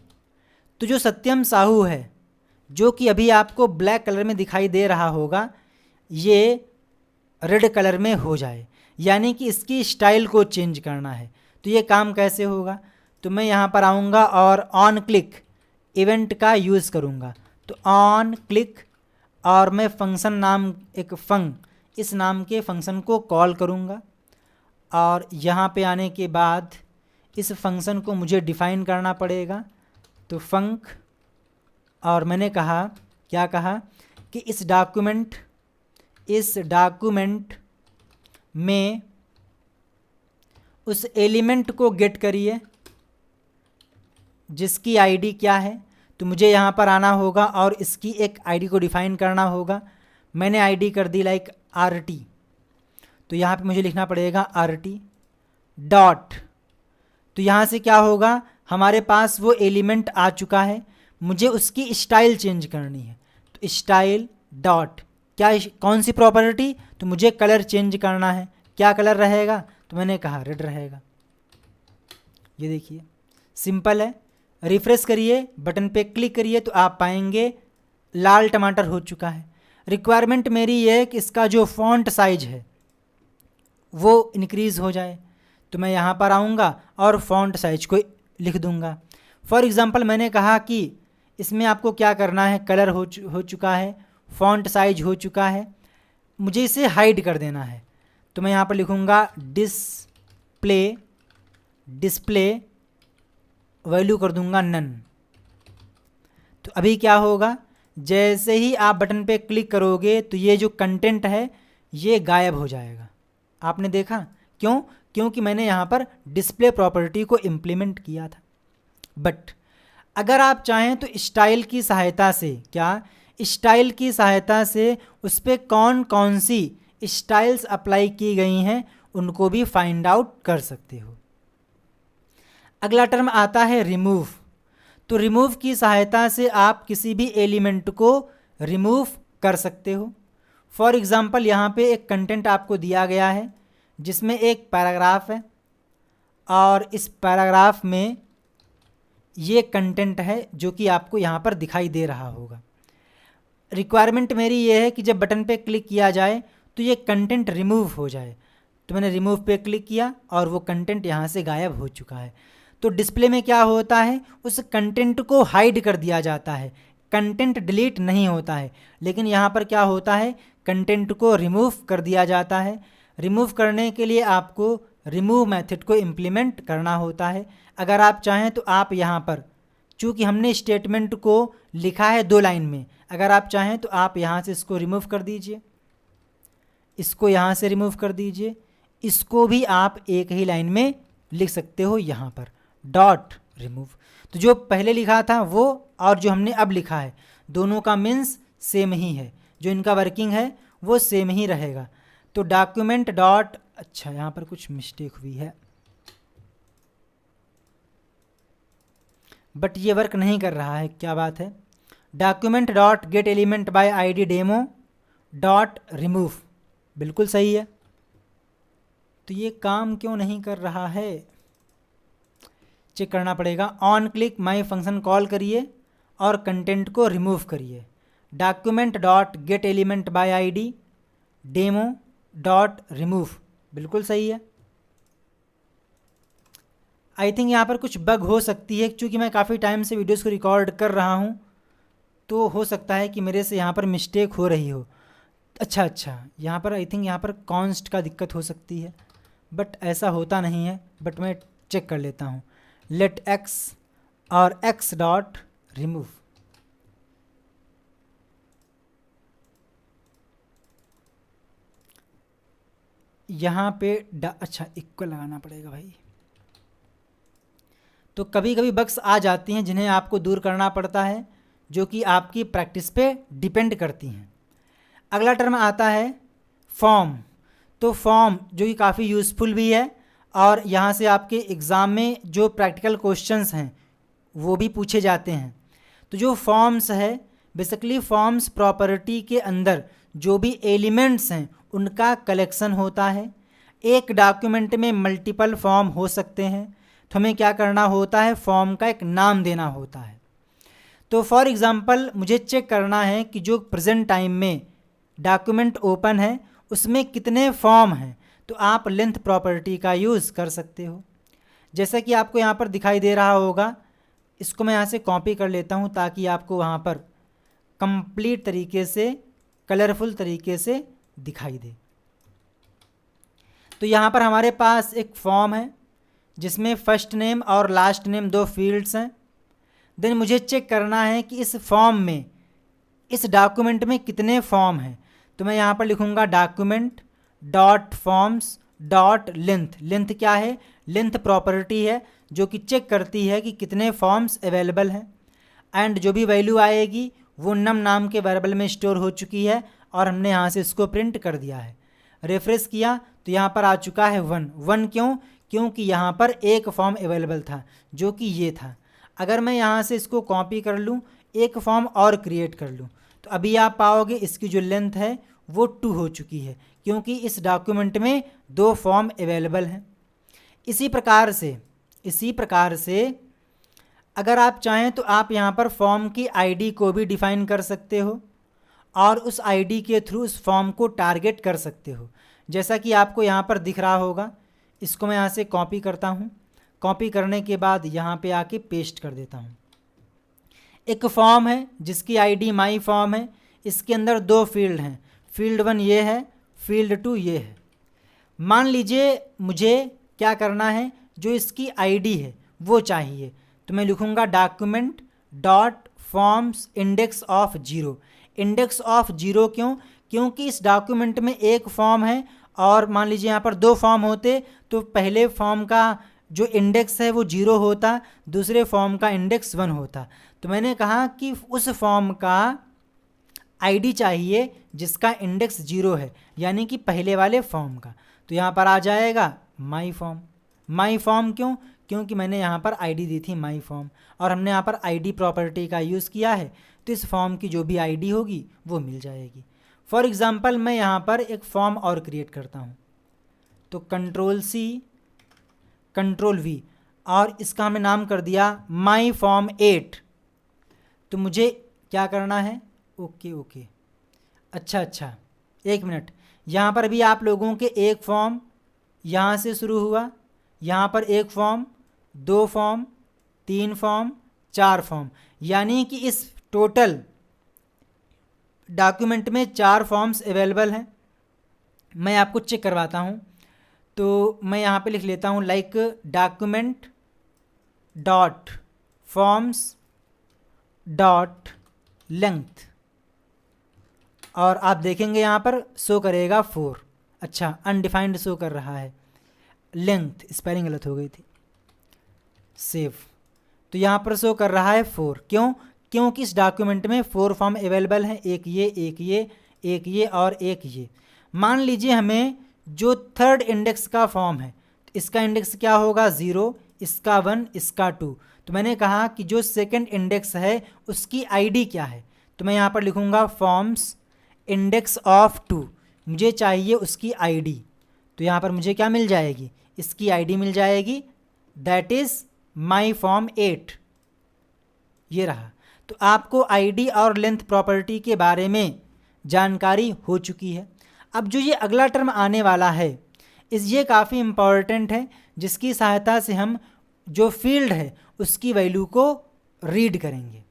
तो जो सत्यम साहू है, जो कि अभी आपको ब्लैक कलर में दिखाई दे रहा होगा, ये रेड कलर में हो जाए, यानी कि इसकी स्टाइल को चेंज करना है। तो ये काम कैसे होगा? तो मैं यहाँ पर आऊँगा और ऑन क्लिक इवेंट का यूज़ करूँगा। तो ऑन क्लिक और मैं फंक्शन नाम एक इस नाम के फंक्शन को कॉल करूँगा और यहाँ पे आने के बाद इस फंक्शन को मुझे डिफ़ाइन करना पड़ेगा। तो फंक और मैंने कहा, क्या कहा कि इस डॉक्यूमेंट में उस एलिमेंट को गेट करिए जिसकी आईडी क्या है। तो मुझे यहाँ पर आना होगा और इसकी एक आईडी को डिफ़ाइन करना होगा। मैंने आईडी कर दी लाइक RT, तो यहाँ पे मुझे लिखना पड़ेगा RT डॉट। तो यहाँ से क्या होगा, हमारे पास वो एलिमेंट आ चुका है, मुझे उसकी स्टाइल चेंज करनी है। तो स्टाइल डॉट क्या, कौन सी प्रॉपर्टी? तो मुझे कलर चेंज करना है। क्या कलर रहेगा? तो मैंने कहा रेड रहेगा। ये देखिए सिंपल है। रिफ्रेश करिए, बटन पे क्लिक करिए तो आप पाएंगे लाल टमाटर हो चुका है। रिक्वायरमेंट मेरी ये है कि इसका जो फॉन्ट साइज है वो इंक्रीज़ हो जाए। तो मैं यहाँ पर आऊँगा और फॉन्ट साइज को लिख दूँगा। फॉर एग्ज़ाम्पल मैंने कहा कि इसमें आपको क्या करना है, कलर हो चुका है, फॉन्ट साइज हो चुका है, मुझे इसे हाइड कर देना है। तो मैं यहाँ पर लिखूँगा डिस्प्ले वैल्यू कर दूँगा नन। तो अभी क्या होगा, जैसे ही आप बटन पे क्लिक करोगे तो ये जो कंटेंट है ये गायब हो जाएगा। आपने देखा क्यों? क्योंकि मैंने यहाँ पर डिस्प्ले प्रॉपर्टी को इम्प्लीमेंट किया था। बट अगर आप चाहें तो स्टाइल की सहायता से उस पर कौन कौन सी स्टाइल्स अप्लाई की गई हैं उनको भी फाइंड आउट कर सकते हो। अगला टर्म आता है रिमूव। तो रिमूव की सहायता से आप किसी भी एलिमेंट को रिमूव कर सकते हो। फॉर एग्ज़ाम्पल यहाँ पे एक कंटेंट आपको दिया गया है जिसमें एक पैराग्राफ है और इस पैराग्राफ में ये कंटेंट है जो कि आपको यहाँ पर दिखाई दे रहा होगा। रिक्वायरमेंट मेरी ये है कि जब बटन पे क्लिक किया जाए तो ये कंटेंट रिमूव हो जाए। तो मैंने रिमूव पे क्लिक किया और वो कंटेंट यहाँ से गायब हो चुका है। तो डिस्प्ले में क्या होता है, उस कंटेंट को हाइड कर दिया जाता है, कंटेंट डिलीट नहीं होता है। लेकिन यहाँ पर क्या होता है, कंटेंट को रिमूव कर दिया जाता है। रिमूव करने के लिए आपको रिमूव मेथड को इम्प्लीमेंट करना होता है। अगर आप चाहें तो आप यहाँ पर, चूँकि हमने स्टेटमेंट को लिखा है 2 लाइन में, अगर आप चाहें तो आप यहाँ से इसको रिमूव कर दीजिए, इसको यहाँ से रिमूव कर दीजिए, इसको भी आप एक ही लाइन में लिख सकते हो यहाँ पर डॉट रिमूव। तो जो पहले लिखा था वो और जो हमने अब लिखा है दोनों का मीन्स सेम ही है, जो इनका वर्किंग है वो सेम ही रहेगा। तो डॉक्यूमेंट डॉट, अच्छा यहाँ पर कुछ मिस्टेक हुई है बट ये वर्क नहीं कर रहा है, क्या बात है। Document dot get element bye ID demo dot remove, बिल्कुल सही है। तो ये काम क्यों नहीं कर रहा है, चेक करना पड़ेगा। On click my function call करिए और कंटेंट को रिमूव करिए। Document dot get element bye ID demo dot remove, बिल्कुल सही है। आई थिंक यहाँ पर कुछ बग हो सकती है, क्योंकि मैं काफ़ी टाइम से वीडियोस को रिकॉर्ड कर रहा हूँ, तो हो सकता है कि मेरे से यहाँ पर मिस्टेक हो रही हो। अच्छा, यहाँ पर आई थिंक यहाँ पर कॉन्स्ट का दिक्कत हो सकती है, बट ऐसा होता नहीं है। बट मैं चेक कर लेता हूँ। लेट x और x डॉट रिमूव, यहाँ पे अच्छा इक्वल लगाना पड़ेगा भाई। तो कभी कभी बग्स आ जाती हैं जिन्हें आपको दूर करना पड़ता है, जो कि आपकी प्रैक्टिस पे डिपेंड करती हैं। अगला टर्म आता है फॉर्म। तो फॉर्म जो कि काफ़ी यूज़फुल भी है और यहाँ से आपके एग्ज़ाम में जो प्रैक्टिकल क्वेश्चंस हैं वो भी पूछे जाते हैं। तो जो फॉर्म्स है, बेसिकली फॉर्म्स प्रॉपर्टी के अंदर जो भी एलिमेंट्स हैं उनका कलेक्शन होता है। एक डॉक्यूमेंट में मल्टीपल फॉर्म हो सकते हैं, तो हमें क्या करना होता है, फॉर्म का एक नाम देना होता है। तो फॉर एग्ज़ाम्पल मुझे चेक करना है कि जो प्रेजेंट टाइम में डॉक्यूमेंट ओपन है उसमें कितने फॉर्म हैं, तो आप लेंथ प्रॉपर्टी का यूज़ कर सकते हो। जैसा कि आपको यहाँ पर दिखाई दे रहा होगा, इसको मैं यहाँ से कॉपी कर लेता हूँ ताकि आपको वहाँ पर कंप्लीट तरीके से कलरफुल तरीके से दिखाई दे। तो यहाँ पर हमारे पास एक फॉर्म है जिसमें फर्स्ट नेम और लास्ट नेम 2 फील्ड्स हैं। देन मुझे चेक करना है कि इस फॉर्म में, इस डॉक्यूमेंट में कितने फॉर्म हैं। तो मैं यहाँ पर लिखूँगा document dot forms dot length. Length क्या है, लेंथ प्रॉपर्टी है जो कि चेक करती है कि कितने फॉर्म्स अवेलेबल हैं। एंड जो भी वैल्यू आएगी वो नम नाम के वेरिएबल में स्टोर हो चुकी है और हमने यहाँ से इसको प्रिंट कर दिया है। रेफ्रेश किया तो यहाँ पर आ चुका है 1। 1 क्यों, क्योंकि यहाँ पर एक फॉर्म अवेलेबल था जो कि ये था। अगर मैं यहाँ से इसको कॉपी कर लूँ, एक फॉर्म और क्रिएट कर लूँ, तो अभी आप पाओगे इसकी जो लेंथ है वो 2 हो चुकी है, क्योंकि इस डॉक्यूमेंट में 2 फॉर्म अवेलेबल हैं। इसी प्रकार से अगर आप चाहें तो आप यहाँ पर फॉर्म की आईडी को भी डिफ़ाइन कर सकते हो और उस आईडी के थ्रू उस फॉर्म को टारगेट कर सकते हो, जैसा कि आपको यहाँ पर दिख रहा होगा। इसको मैं यहाँ से कॉपी करता हूँ, कॉपी करने के बाद यहाँ पे आके पेस्ट कर देता हूँ। एक फॉर्म है जिसकी आईडी माई फॉर्म है, इसके अंदर 2 फील्ड हैं, फील्ड 1 ये है, फील्ड 2 ये है। मान लीजिए मुझे क्या करना है, जो इसकी आईडी है वो चाहिए, तो मैं लिखूँगा document dot forms index of 0। Index of 0 क्यों, क्योंकि इस डॉक्यूमेंट में एक फॉर्म है और मान लीजिए यहाँ पर 2 फॉर्म होते तो पहले फॉर्म का जो इंडेक्स है वो 0 होता, दूसरे फॉर्म का इंडेक्स 1 होता। तो मैंने कहा कि उस फॉर्म का आईडी चाहिए जिसका इंडेक्स 0 है, यानी कि पहले वाले फॉर्म का। तो यहाँ पर आ जाएगा माई फॉर्म। माई फॉर्म क्यों, क्योंकि मैंने यहाँ पर आईडी दी थी माई फॉर्म और हमने यहाँ पर आईडी प्रॉपर्टी का यूज़ किया है, तो इस फॉर्म की जो भी आईडी होगी वो मिल जाएगी। फॉर एग्ज़ाम्पल मैं यहाँ पर एक फॉर्म और क्रिएट करता हूँ, तो Ctrl+C Ctrl+V और इसका हमने नाम कर दिया माई फॉर्म 8। तो मुझे क्या करना है, ओके अच्छा 1 मिनट, यहाँ पर भी आप लोगों के एक फॉर्म यहाँ से शुरू हुआ, यहाँ पर एक फॉर्म, 2 फॉर्म, 3 फॉर्म, 4 फॉर्म, यानी कि इस टोटल डॉक्यूमेंट में 4 फॉर्म्स अवेलेबल हैं। मैं आपको चेक करवाता हूँ, तो मैं यहाँ पे लिख लेता हूँ like document dot forms dot length और आप देखेंगे यहाँ पर शो करेगा 4। अच्छा अनडिफाइंड शो कर रहा है, लेंथ स्पेलिंग गलत हो गई थी, सेव। तो यहाँ पर शो कर रहा है 4, क्यों, क्योंकि इस डॉक्यूमेंट में 4 फॉर्म अवेलेबल हैं, एक ये और एक ये। मान लीजिए हमें जो 3rd इंडेक्स का फॉर्म है, इसका इंडेक्स क्या होगा 0, इसका 1, इसका 2। तो मैंने कहा कि जो 2nd इंडेक्स है उसकी आईडी क्या है, तो मैं यहाँ पर लिखूँगा फॉर्म्स इंडेक्स ऑफ 2, मुझे चाहिए उसकी आईडी। तो यहाँ पर मुझे क्या मिल जाएगी, इसकी आईडी मिल जाएगी, दैट इज़ माई फॉर्म 8, ये रहा। तो आपको आईडी और लेंथ प्रॉपर्टी के बारे में जानकारी हो चुकी है। अब जो ये अगला टर्म आने वाला है ये काफ़ी इम्पॉर्टेंट है, जिसकी सहायता से हम जो फील्ड है उसकी वैल्यू को रीड करेंगे।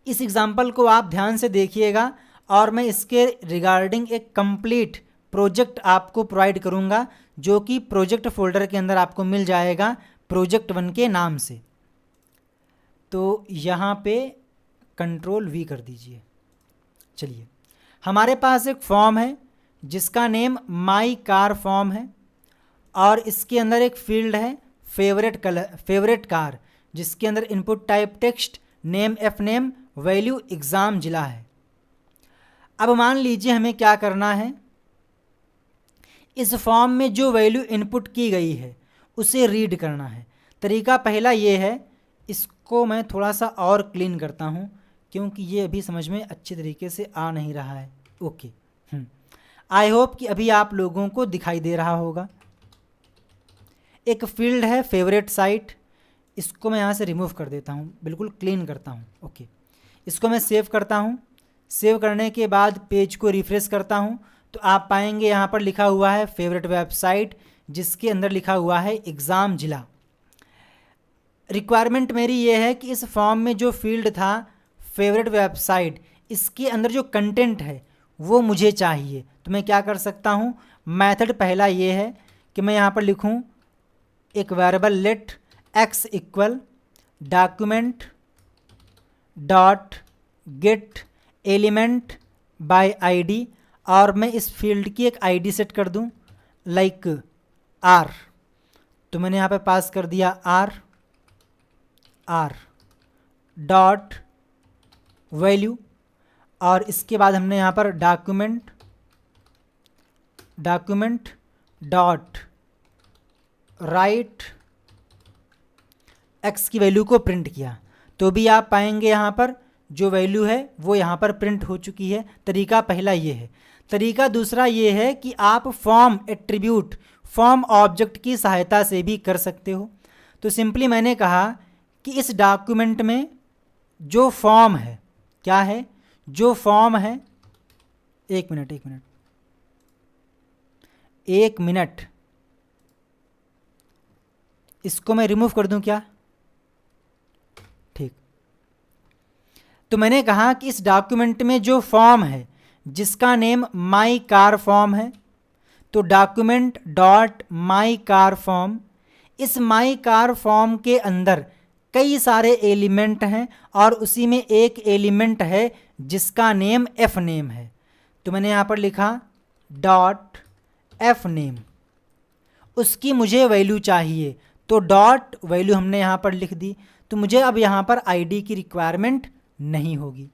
इस एग्ज़ाम्पल को आप ध्यान से देखिएगा और मैं इसके रिगार्डिंग एक कंप्लीट प्रोजेक्ट आपको प्रोवाइड करूँगा, जो कि प्रोजेक्ट फोल्डर के अंदर आपको मिल जाएगा प्रोजेक्ट 1 के नाम से। तो यहाँ पे Ctrl+V कर दीजिए। चलिए, हमारे पास एक फॉर्म है जिसका नेम माई कार फॉर्म है और इसके अंदर एक फील्ड है फेवरेट कार, जिसके अंदर input type text, name F name, value exam जिला है। अब मान लीजिए हमें क्या करना है, इस फॉर्म में जो वैल्यू इनपुट की गई है उसे रीड करना है। तरीका पहला ये है, इसको मैं थोड़ा सा और क्लीन करता हूँ क्योंकि ये अभी समझ में अच्छे तरीके से आ नहीं रहा है। ओके, आई होप कि अभी आप लोगों को दिखाई दे रहा होगा। एक फील्ड है फेवरेट साइट, इसको मैं यहाँ से रिमूव कर देता हूँ, बिल्कुल क्लीन करता हूँ। ओके, इसको मैं सेव करता हूँ। सेव करने के बाद पेज को रिफ्रेश करता हूँ तो आप पाएंगे यहाँ पर लिखा हुआ है फेवरेट वेबसाइट, जिसके अंदर लिखा हुआ है एग्ज़ाम जिला। रिक्वायरमेंट मेरी ये है कि इस फॉर्म में जो फील्ड था फेवरेट वेबसाइट, इसके अंदर जो कंटेंट है वो मुझे चाहिए। तो मैं क्या कर सकता हूँ, मेथड पहला ये है कि मैं यहाँ पर लिखूँ एक variable let x equal document dot get element by ID, और मैं इस फील्ड की एक आईडी सेट कर दूं लाइक आर। तो मैंने यहाँ पे पास कर दिया आर डॉट वैल्यू, और इसके बाद हमने यहाँ पर डॉक्यूमेंट डॉट राइट एक्स की वैल्यू को प्रिंट किया। तो भी आप पाएंगे यहाँ पर जो वैल्यू है वो यहाँ पर प्रिंट हो चुकी है। तरीका पहला ये है। तरीका दूसरा ये है कि आप फॉर्म एट्रीब्यूट, फॉर्म ऑब्जेक्ट की सहायता से भी कर सकते हो। तो सिंपली मैंने कहा कि इस डॉक्यूमेंट में जो फॉर्म है, क्या है, जो फॉर्म है, एक मिनट, इसको मैं रिमूव कर दूं क्या? ठीक। तो मैंने कहा कि इस डॉक्यूमेंट में जो फॉर्म है जिसका नेम माई कार फॉर्म है, तो document dot my car form, इस माई कार फॉर्म के अंदर कई सारे एलिमेंट हैं और उसी में एक एलिमेंट है जिसका नेम एफ नेम है। तो मैंने यहाँ पर लिखा डॉट एफ नेम, उसकी मुझे वैल्यू चाहिए, तो डॉट वैल्यू हमने यहाँ पर लिख दी। तो मुझे अब यहाँ पर आईडी की रिक्वायरमेंट नहीं होगी।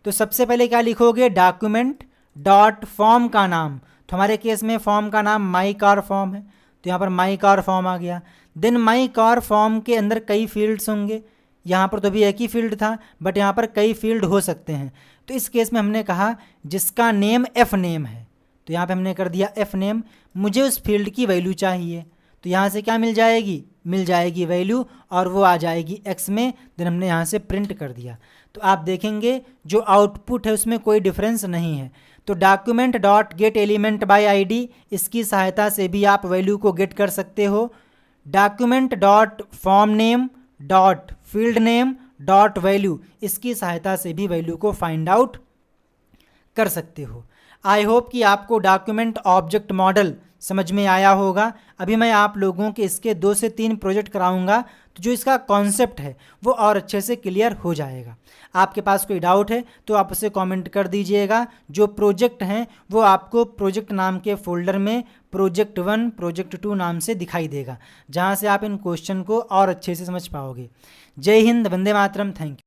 तो सबसे पहले क्या लिखोगे, डॉक्यूमेंट डॉट फॉर्म का नाम, तो हमारे केस में फॉर्म का नाम माई कार फॉर्म है, तो यहाँ पर माई कार फॉर्म आ गया। देन माई कार फॉर्म के अंदर कई फील्ड्स होंगे, यहाँ पर तो भी एक ही फील्ड था बट यहाँ पर कई फील्ड हो सकते हैं। तो इस केस में हमने कहा जिसका नेम एफ नेम है, तो यहाँ पे हमने कर दिया एफ नेम। मुझे उस फील्ड की वैल्यू चाहिए, तो यहाँ से क्या मिल जाएगी वैल्यू, और वो आ जाएगी एक्स में। देन हमने यहाँ से प्रिंट कर दिया। तो आप देखेंगे जो आउटपुट है उसमें कोई डिफरेंस नहीं है। तो document dot get element by ID, इसकी सहायता से भी आप वैल्यू को गेट कर सकते हो। Document dot form name dot field name dot value, इसकी सहायता से भी वैल्यू को फाइंड आउट कर सकते हो। आई होप कि आपको डॉक्यूमेंट ऑब्जेक्ट मॉडल समझ में आया होगा। अभी मैं आप लोगों के इसके 2 से 3 प्रोजेक्ट कराऊंगा, तो जो इसका कॉन्सेप्ट है वो और अच्छे से क्लियर हो जाएगा। आपके पास कोई डाउट है तो आप उसे कमेंट कर दीजिएगा। जो प्रोजेक्ट हैं वो आपको प्रोजेक्ट नाम के फोल्डर में प्रोजेक्ट 1, प्रोजेक्ट 2 नाम से दिखाई देगा, जहां से आप इन क्वेश्चन को और अच्छे से समझ पाओगे। जय हिंद, वंदे मातरम, थैंक यू।